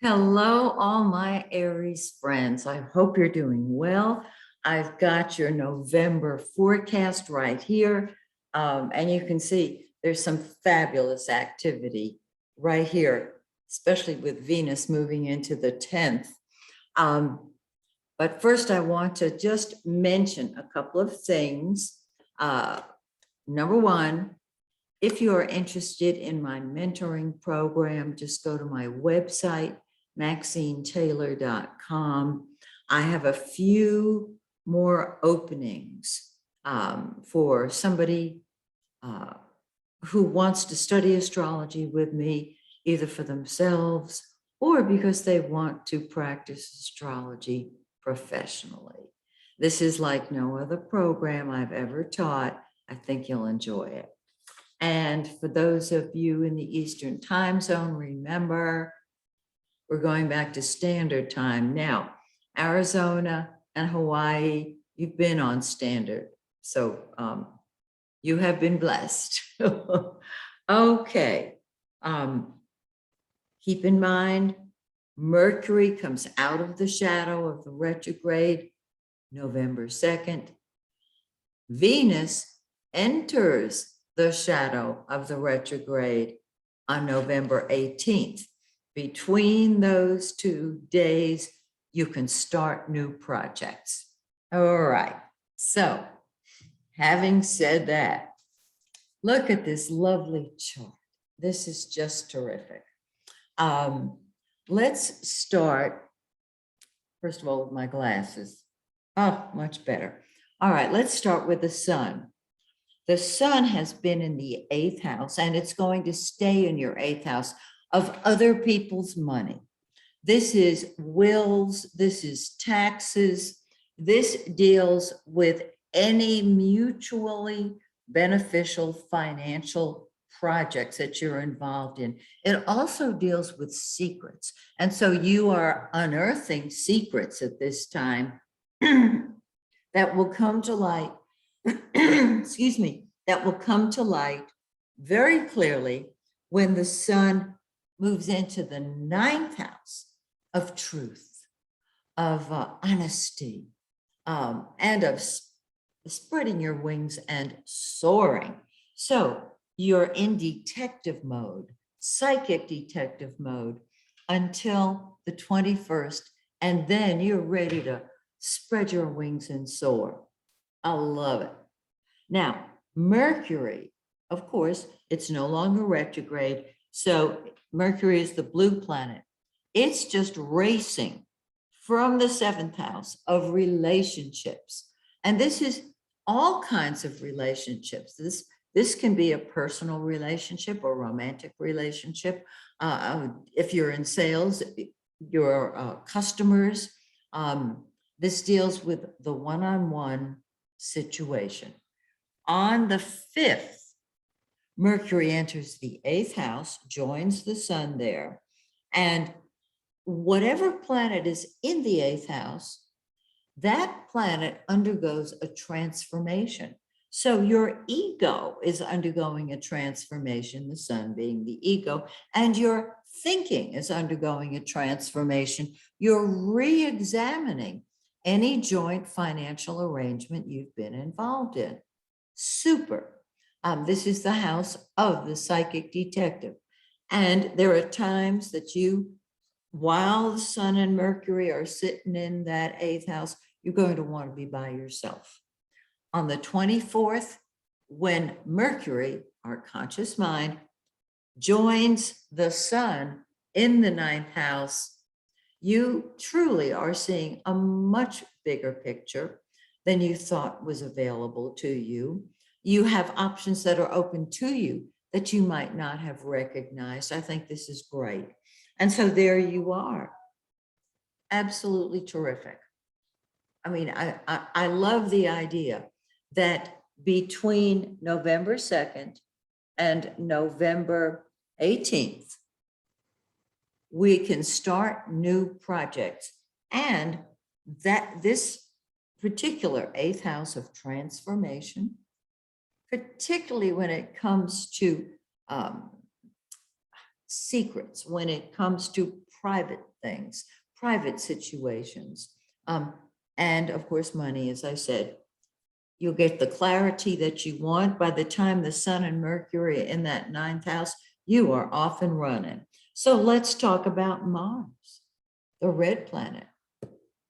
Hello, all my Aries friends. I hope you're doing well. I've got your November forecast right here. And you can see there's some fabulous activity right here, especially with Venus moving into the 10th. But first, I want to just mention a couple of things. Number one, if you are interested in my mentoring program, just go to my website, MaxineTaylor.com. I have a few more openings for somebody who wants to study astrology with me, either for themselves or because they want to practice astrology professionally. This is like no other program I've ever taught. I think you'll enjoy it. And for those of you in the Eastern time zone, remember, we're going back to standard time. Now, Arizona and Hawaii, you've been on standard. So you have been blessed. Okay. Keep in mind, Mercury comes out of the shadow of the retrograde November 2nd. Venus enters the shadow of the retrograde on November 18th. Between those 2 days, you can start new projects. All right. So, having said that, look at this lovely chart. This is just terrific. Let's start, first of all, with my glasses. Oh, much better. All right, let's start with the sun. The sun has been in the 8th house, and it's going to stay in your 8th house of other people's money. This is wills, this is taxes, this deals with any mutually beneficial financial projects that you're involved in. It also deals with secrets. And so you are unearthing secrets at this time that will come to light, excuse me, that will come to light very clearly when the sun moves into the 9th house of truth, of honesty, and of spreading your wings and soaring. So you're in detective mode, psychic detective mode until the 21st, and then you're ready to spread your wings and soar. I love it. Now, Mercury, of course, it's no longer retrograde. So Mercury is the blue planet. It's just racing from the 7th house of relationships. And this is all kinds of relationships. This can be a personal relationship or romantic relationship. If you're in sales, your customers, this deals with the one-on-one situation. On the 5th, Mercury enters the 8th house, joins the sun there, and whatever planet is in the 8th house, that planet undergoes a transformation. So your ego is undergoing a transformation, the sun being the ego, and your thinking is undergoing a transformation. You're re-examining any joint financial arrangement you've been involved in. Super. This is the house of the psychic detective. And there are times that you, while the sun and Mercury are sitting in that 8th house, you're going to want to be by yourself. On the 24th, when Mercury, our conscious mind, joins the sun in the 9th house, you truly are seeing a much bigger picture than you thought was available to you. You have options that are open to you that you might not have recognized. I think this is great. And so there you are. Absolutely terrific. I mean, I love the idea that between November 2nd and November 18th, we can start new projects, and that this particular 8th house of transformation, particularly when it comes to secrets, when it comes to private things, private situations. And of course, money, as I said, you'll get the clarity that you want. By the time the sun and Mercury are in that ninth house, you are off and running. So let's talk about Mars, the red planet.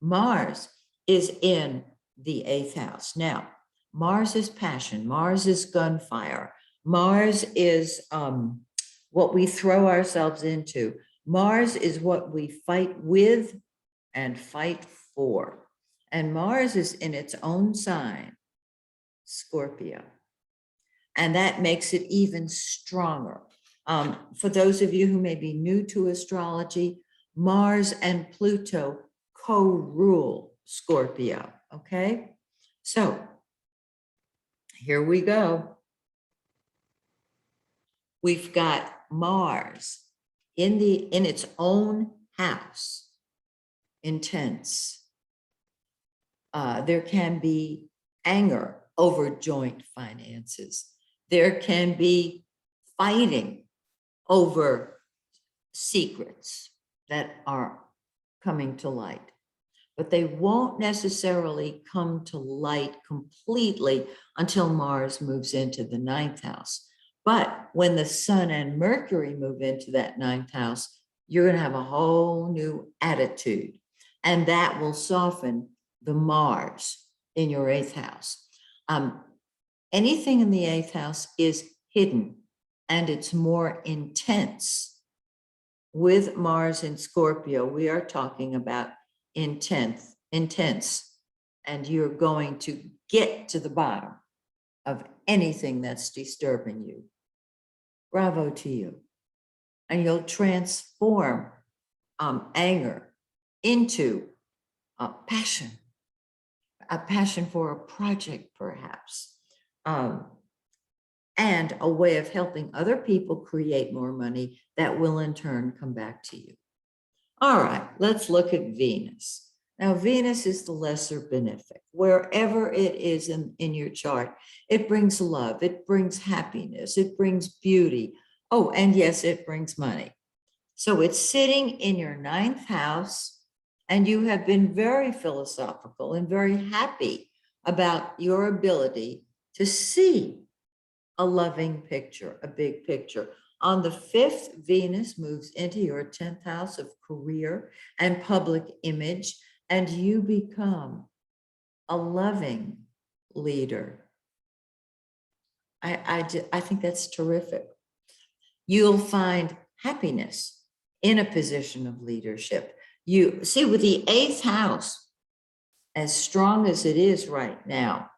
Mars is in the eighth house. Now, Mars is passion. Mars is gunfire. Mars is what we throw ourselves into. Mars is what we fight with and fight for. And Mars is in its own sign, Scorpio. And that makes it even stronger. For those of you who may be new to astrology, Mars and Pluto co-rule Scorpio, okay? So here we go. We've got Mars in its own house, intense. There can be anger over joint finances. There can be fighting over secrets that are coming to light, but they won't necessarily come to light completely until Mars moves into the ninth house. But when the sun and Mercury move into that ninth house, you're going to have a whole new attitude, and that will soften the Mars in your eighth house. Anything in the eighth house is hidden and it's more intense. With Mars in Scorpio, we are talking about intense, and you're going to get to the bottom of anything that's disturbing you. Bravo to you. And you'll transform anger into a passion for a project, perhaps, and a way of helping other people create more money that will in turn come back to you. All right, let's look at Venus. Now, Venus is the lesser benefic. Wherever it is in your chart, it brings love, it brings happiness, it brings beauty. Oh, and yes, it brings money. So it's sitting in your ninth house, and you have been very philosophical and very happy about your ability to see a loving picture, a big picture. On the 5th, Venus moves into your 10th house of career and public image, and you become a loving leader. I think that's terrific. You'll find happiness in a position of leadership. You see, with the 8th house, as strong as it is right now,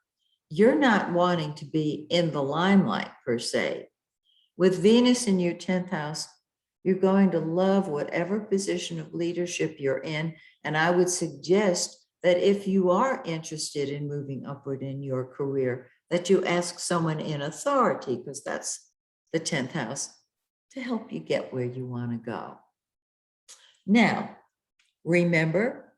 you're not wanting to be in the limelight per se. With Venus in your 10th house, you're going to love whatever position of leadership you're in. And I would suggest that if you are interested in moving upward in your career, that you ask someone in authority, because that's the 10th house, to help you get where you want to go. Now, remember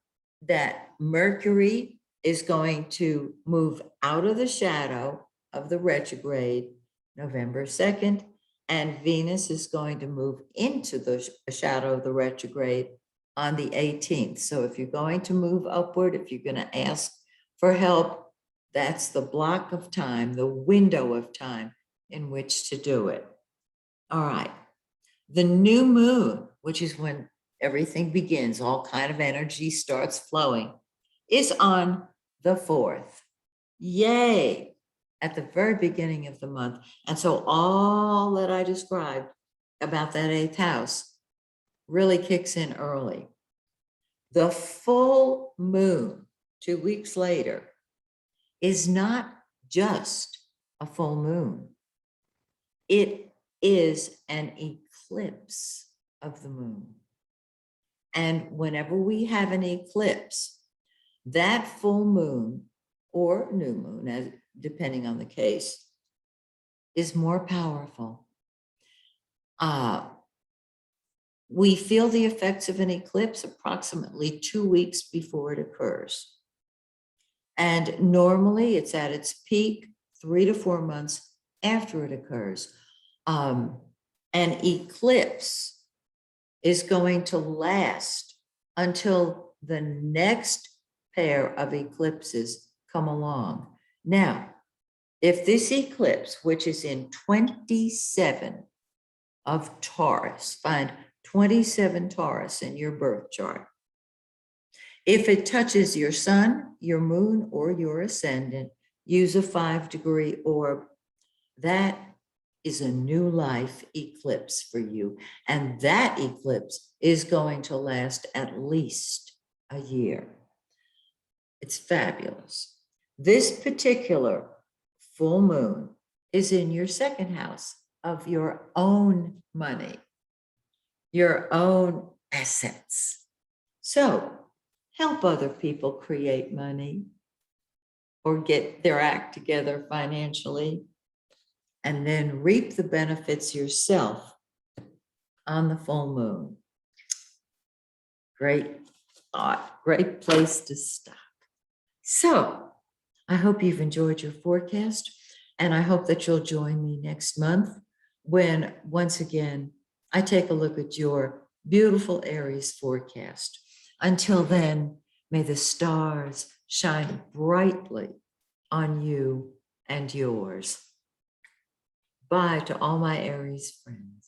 that Mercury is going to move out of the shadow of the retrograde November 2nd, and Venus is going to move into the shadow of the retrograde on the 18th. So if you're going to move upward, if you're going to ask for help, that's the block of time, the window of time in which to do it. All right. The new moon, which is when everything begins, all kind of energy starts flowing, is on the 4th. Yay! At the very beginning of the month. And so all that I described about that 8th house really kicks in early. The full moon 2 weeks later is not just a full moon. It is an eclipse of the moon. And whenever we have an eclipse, that full moon or new moon, as depending on the case, is more powerful. We feel the effects of an eclipse approximately 2 weeks before it occurs. And normally it's at its peak 3 to 4 months after it occurs. An eclipse is going to last until the next pair of eclipses come along. Now, if this eclipse, which is in 27 of Taurus, find 27 Taurus in your birth chart. If it touches your sun, your moon, or your ascendant, use a 5-degree orb. That is a new life eclipse for you. And that eclipse is going to last at least a year. It's fabulous. This particular full moon is in your second house of your own money, your own assets. So help other people create money or get their act together financially, and then reap the benefits yourself on the full moon. Great thought, great place to stop. So I hope you've enjoyed your forecast, and I hope that you'll join me next month when, once again, I take a look at your beautiful Aries forecast. Until then, may the stars shine brightly on you and yours. Bye to all my Aries friends.